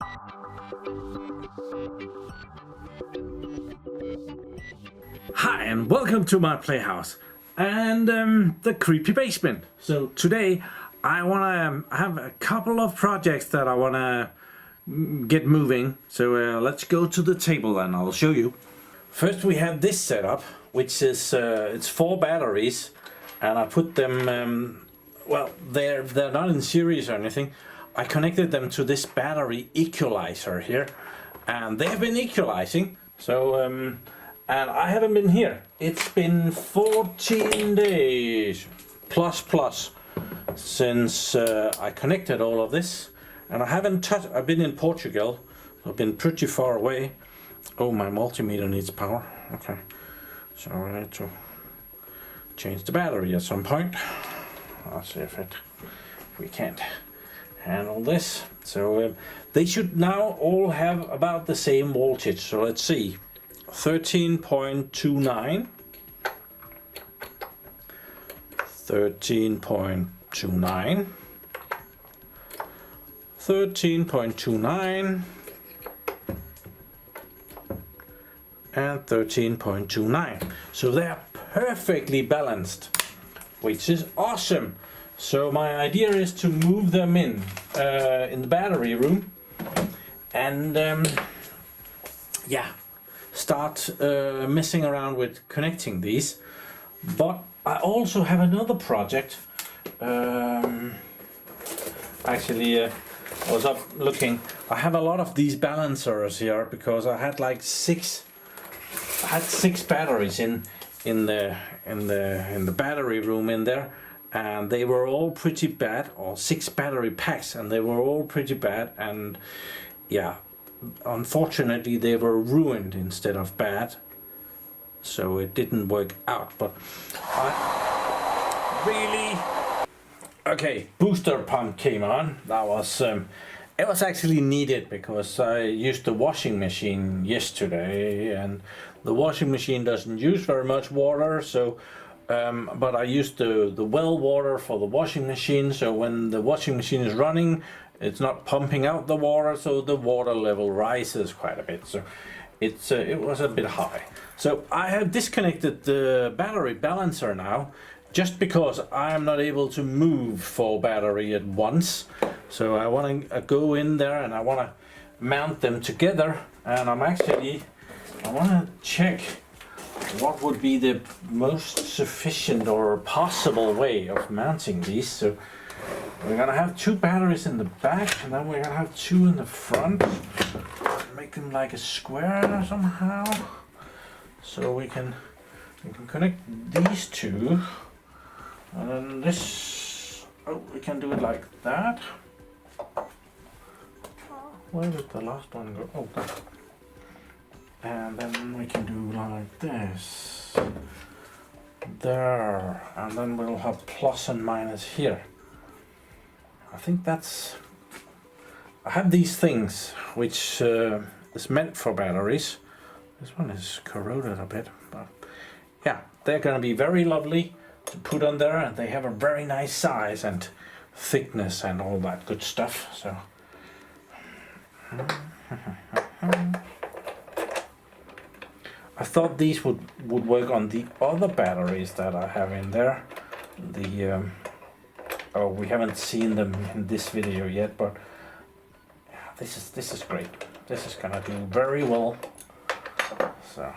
Hi and welcome to my playhouse and the creepy basement. So today I want to have a couple of projects that I want to get moving. So let's go to the table and I'll show you. First we have this setup, which is it's 4 batteries, and I put them well, they're not in series or anything. I connected them to this battery equalizer here, and they have been equalizing. So and I haven't been here. It's been 14 days plus since I connected all of this, and I haven't touched. I've been in Portugal. I've been pretty far away. Oh, my multimeter needs power. Okay, so I need to change the battery at some point. I'll see if we can't handle this. So they should now all have about the same voltage. So let's see. 13.29, 13.29, 13.29, and 13.29. So they're perfectly balanced, which is awesome. So my idea is to move them in the battery room, and yeah, start messing around with connecting these. But I also have another project. Actually, I was up looking. I have a lot of these balancers here because I had like 6 batteries in the battery room in there, and they were all pretty bad, or 6 battery packs, and they were all pretty bad, and yeah, unfortunately they were ruined instead of bad, so it didn't work out. But okay, booster pump came on. That was it was actually needed because I used the washing machine yesterday, and the washing machine doesn't use very much water, so but I used the well water for the washing machine, so when the washing machine is running, it's not pumping out the water, so the water level rises quite a bit. So it was a bit high. So I have disconnected the battery balancer now, just because I'm not able to move 4 battery at once. So I want to go in there and I want to mount them together, and I want to check what would be the most sufficient or possible way of mounting these. So we're gonna have 2 batteries in the back, and then we're gonna have 2 in the front. Make them like a square somehow. So we can connect these 2, and then this. Oh, we can do it like that. Where did the last one go? Oh, there. And then we can do like this. There, and then we'll have plus and minus here. I think that's. I have these things which is meant for batteries. This one is corroded a bit, but yeah, they're gonna be very lovely to put on there, and they have a very nice size and thickness and all that good stuff. So I thought these would work on the other batteries that I have in there. The oh, we haven't seen them in this video yet, but yeah, this is great. This is gonna do very well. So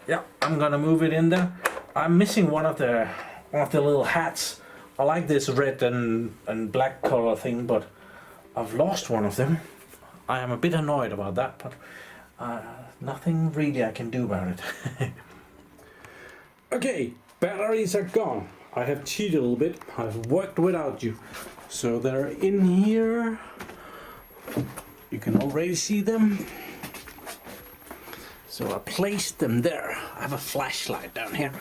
yeah, I'm gonna move it in there. I'm missing one of the little hats. I like this red and black color thing, but I've lost one of them. I am a bit annoyed about that, but nothing really I can do about it. Okay, batteries are gone. I have cheated a little bit. I've worked without you. So they're in here. You can already see them. So I placed them there. I have a flashlight down here,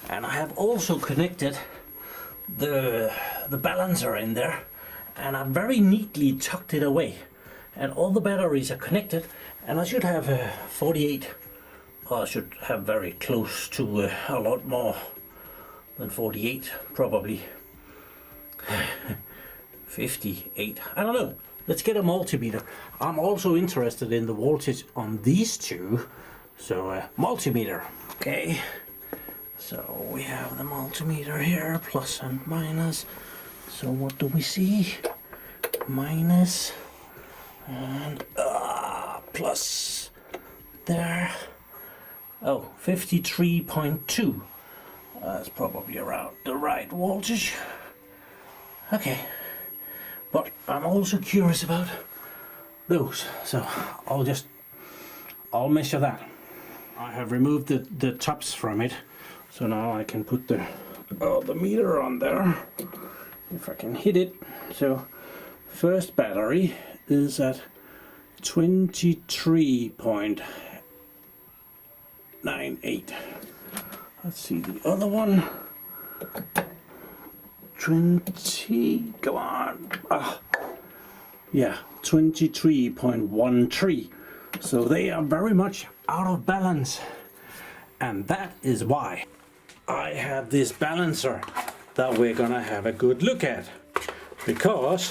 and I have also connected the balancer in there, and I very neatly tucked it away. And all the batteries are connected, and I should have 48, or I should have very close to a lot more than 48, probably 58. I don't know. Let's get a multimeter. I'm also interested in the voltage on these two. So multimeter. Okay. So we have the multimeter here, plus and minus. So what do we see? Minus and plus there. Oh, 53.2. That's probably around the right voltage. Okay. But I'm also curious about those, so I'll measure that. I have removed the tops from it, so now I can put the meter on there, if I can hit it. So first battery is at 23.98. Let's see the other one. 20, come on. Yeah, 23.13. So they are very much out of balance. And that is why I have this balancer that we're gonna have a good look at. Because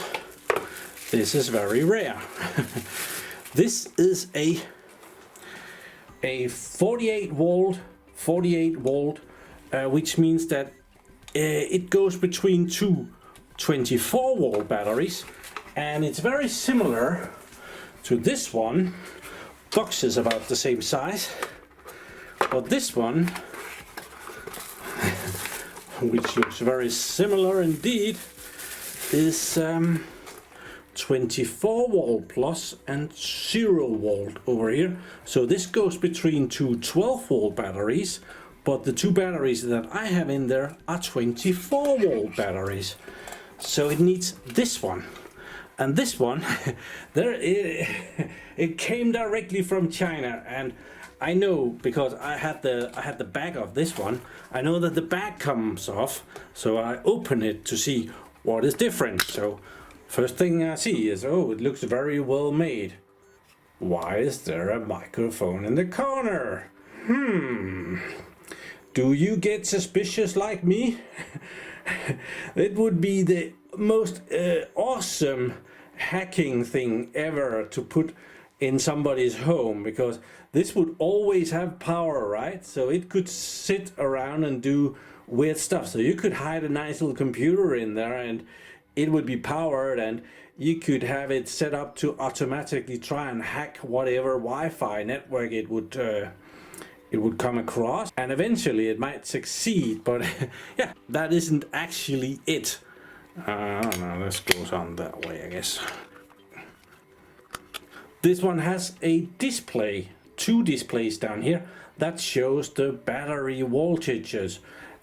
this is very rare. This is a 48 volt, which means that it goes between two 24 volt batteries, and it's very similar to this one. Box is about the same size, but this one, which looks very similar indeed, is 24 volt plus and 0 volt over here. So this goes between two 12 volt batteries, but the two batteries that I have in there are 24 volt batteries. So it needs this one. And this one, it came directly from China, and I know because I had the back of this one. I know that the back comes off, so I open it to see what is different. So first thing I see is, oh, it looks very well made. Why is there a microphone in the corner? Do you get suspicious like me? It would be the most awesome hacking thing ever to put in somebody's home, because this would always have power, right? So it could sit around and do weird stuff. So you could hide a nice little computer in there and it would be powered, and you could have it set up to automatically try and hack whatever Wi-Fi network it would come across, and eventually it might succeed. But yeah, that isn't actually it. I don't know, this goes on that way, I guess. This one has a display, two displays down here, that shows the battery voltages,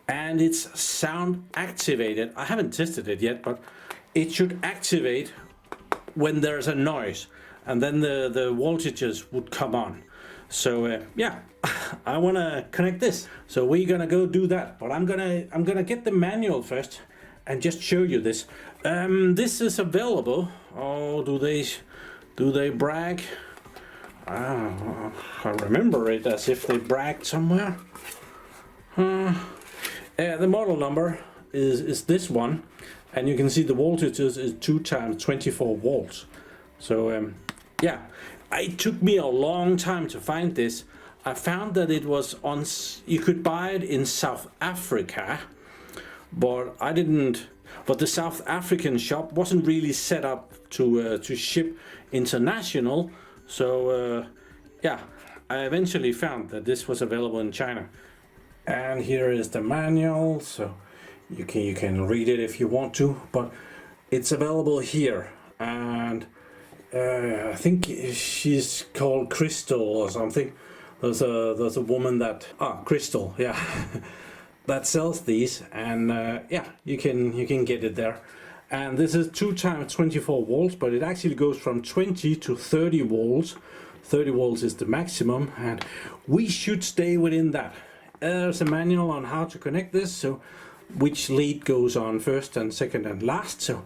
and it's sound activated. I haven't tested it yet, but it should activate when there's a noise, and then the voltages would come on. So yeah, I want to connect this, so we're gonna go do that. But I'm gonna get the manual first and just show you this. This is available. Oh, do they brag? I remember it as if they bragged somewhere. The model number is this one, and you can see the voltages is 2 times 24 volts. So yeah, it took me a long time to find this. I found that it was on, you could buy it in South Africa, but I didn't. But the South African shop wasn't really set up to ship international. So yeah, I eventually found that this was available in China. And here is the manual, so you can read it if you want to. But it's available here, and I think she's called Crystal or something. There's a woman that Crystal, yeah. that sells these, and yeah, you can get it there. And this is 2 times 24 volts, but it actually goes from 20 to 30 volts. 30 volts is the maximum, and we should stay within that. There's a manual on how to connect this, so which lead goes on first and second and last. So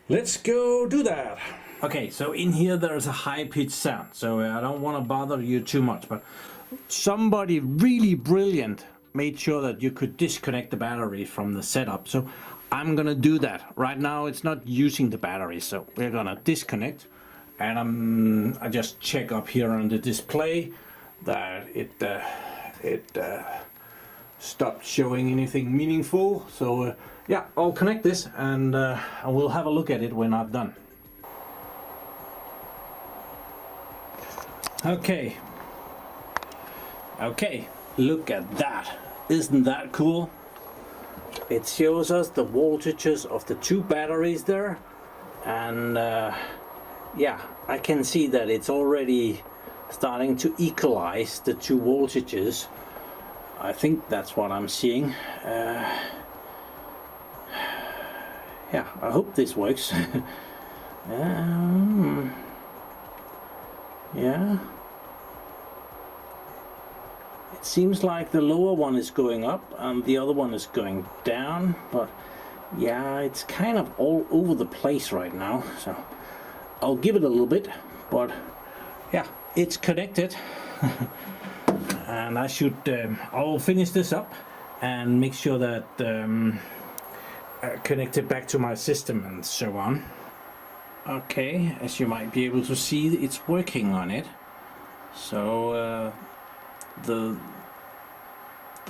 let's go do that. Okay, so in here there's a high-pitched sound, so I don't want to bother you too much, but somebody really brilliant made sure that you could disconnect the battery from the setup. So I'm gonna do that. Right now it's not using the battery, so we're gonna disconnect, and I just check up here on the display that it stopped showing anything meaningful. So yeah, I'll connect this and I will have a look at it when I've done. Okay, look at that. Isn't that cool? It shows us the voltages of the two batteries there, and yeah, I can see that it's already starting to equalize the two voltages. I think that's what I'm seeing. Yeah, I hope this works. Yeah. It seems like the lower one is going up and the other one is going down, but yeah, it's kind of all over the place right now, so I'll give it a little bit. But yeah, it's connected. And I should I'll finish this up and make sure that connect it back to my system and so on. Okay, as you might be able to see, it's working on it. So the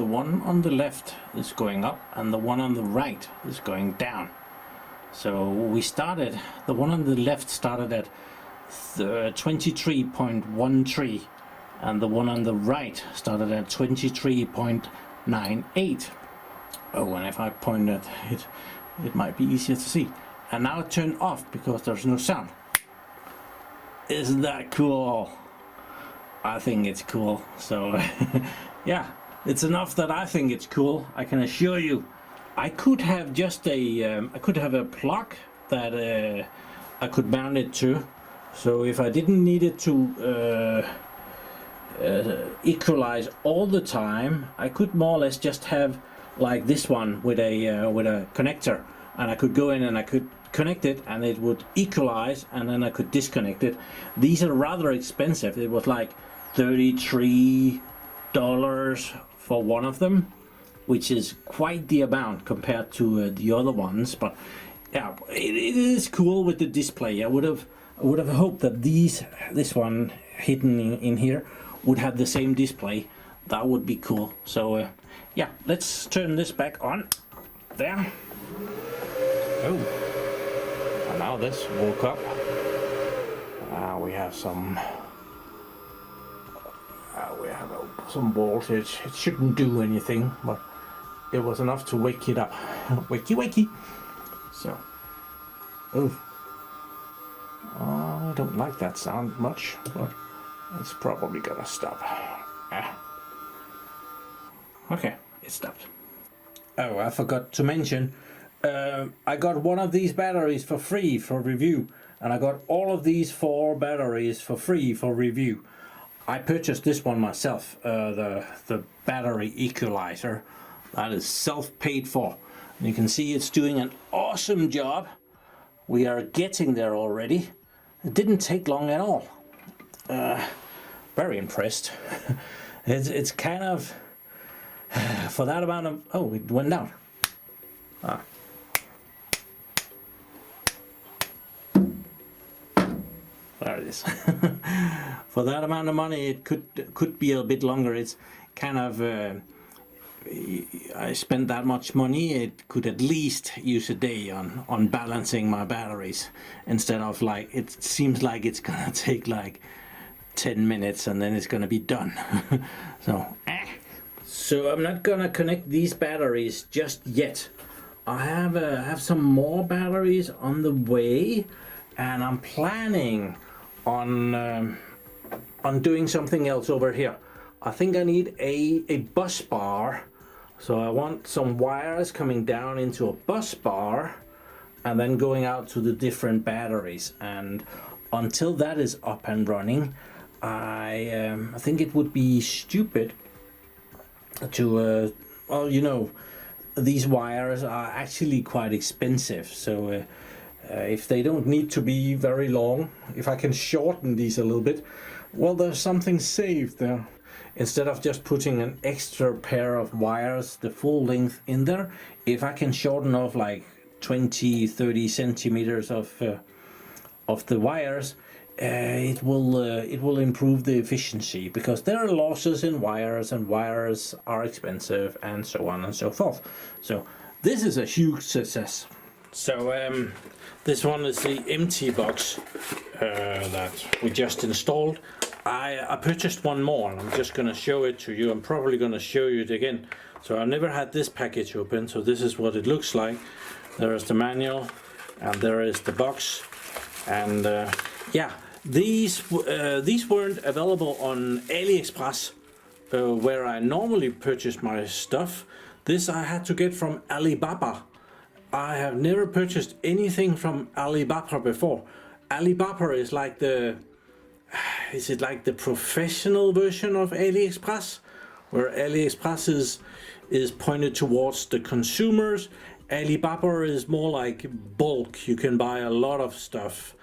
one on the left is going up and the one on the right is going down. So we started, the one on the left started at 23.13 and the one on the right started at 23.98. Oh, and if I point at it, it might be easier to see. And now it turned off because there's no sound. Isn't that cool? I think it's cool. So yeah, it's enough that I think it's cool. I can assure you, I could have just a plug that I could mount it to. So if I didn't need it to equalize all the time, I could more or less just have like this one with a connector, and I could go in and I could connect it and it would equalize, and then I could disconnect it. These are rather expensive. It was like $33 for one of them, which is quite the amount compared to the other ones. But yeah, it is cool with the display. I would have hoped that this one hidden in here would have the same display. That would be cool. So yeah, let's turn this back on. There. Oh, and now this woke up. We have some voltage. It shouldn't do anything, but it was enough to wake it up. Wakey wakey. So, oh, I don't like that sound much, but it's probably gonna stop. Okay, it stopped. Oh, I forgot to mention, I got one of these batteries for free for review, and I got all of these 4 batteries for free for review. I purchased this one myself, the battery equalizer. That is self-paid for. And you can see it's doing an awesome job. We are getting there already. It didn't take long at all. Very impressed. It's kind of, for that amount of, oh, it went down. There it is. For that amount of money, it could be a bit longer. It's kind of, I spent that much money. It could at least use a day on balancing my batteries, instead of like, it seems like it's gonna take like 10 minutes and then it's gonna be done. So I'm not gonna connect these batteries just yet. I have some more batteries on the way, and I'm planning on doing something else over here. I think I need a bus bar. So I want some wires coming down into a bus bar and then going out to the different batteries. And until that is up and running, I think it would be stupid to, well, you know, these wires are actually quite expensive. So if they don't need to be very long, if I can shorten these a little bit, well, there's something saved there. Instead of just putting an extra pair of wires the full length in there, if I can shorten off like 20-30 centimeters of the wires, it will improve the efficiency, because there are losses in wires, and wires are expensive, and so on and so forth. So this is a huge success. So this one is the empty box that we just installed. I purchased one more, and I'm just going to show it to you. I'm probably going to show you it again. So I've never had this package open, so this is what it looks like. There is the manual, and there is the box, and yeah, these weren't available on AliExpress, where I normally purchase my stuff. This I had to get from Alibaba. I have never purchased anything from Alibaba before. Alibaba is like the professional version of AliExpress, where AliExpress is pointed towards the consumers. Alibaba is more like bulk. You can buy a lot of stuff,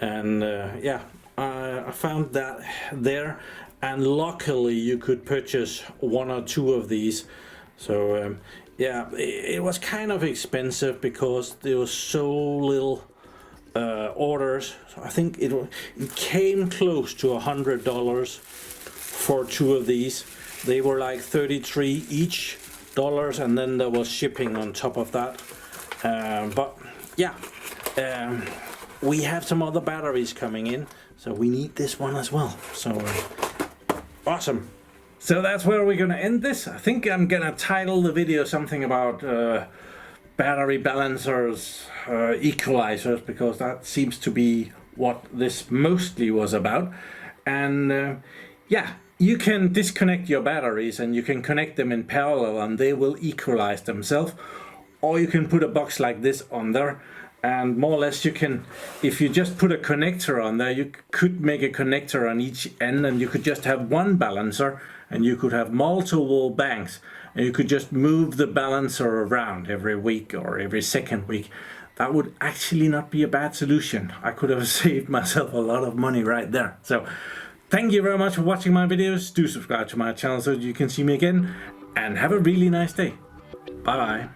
and yeah, I found that there, and luckily you could purchase 1 or 2 of these. So yeah, it was kind of expensive because there was so little orders. So I think it came close to $100 for 2 of these. They were like $33 each, and then there was shipping on top of that. But yeah, we have some other batteries coming in, so we need this one as well. So awesome. So that's where we're gonna end this. I think I'm gonna title the video something about battery balancers, equalizers, because that seems to be what this mostly was about. And yeah, you can disconnect your batteries and you can connect them in parallel, and they will equalize themselves. Or you can put a box like this on there, and more or less you can, if you just put a connector on there, you could make a connector on each end, and you could just have one balancer, and you could have multiple banks, and you could just move the balancer around every week or every second week. That would actually not be a bad solution. I could have saved myself a lot of money right there. So thank you very much for watching my videos. Do subscribe to my channel so you can see me again, and have a really nice day. Bye bye.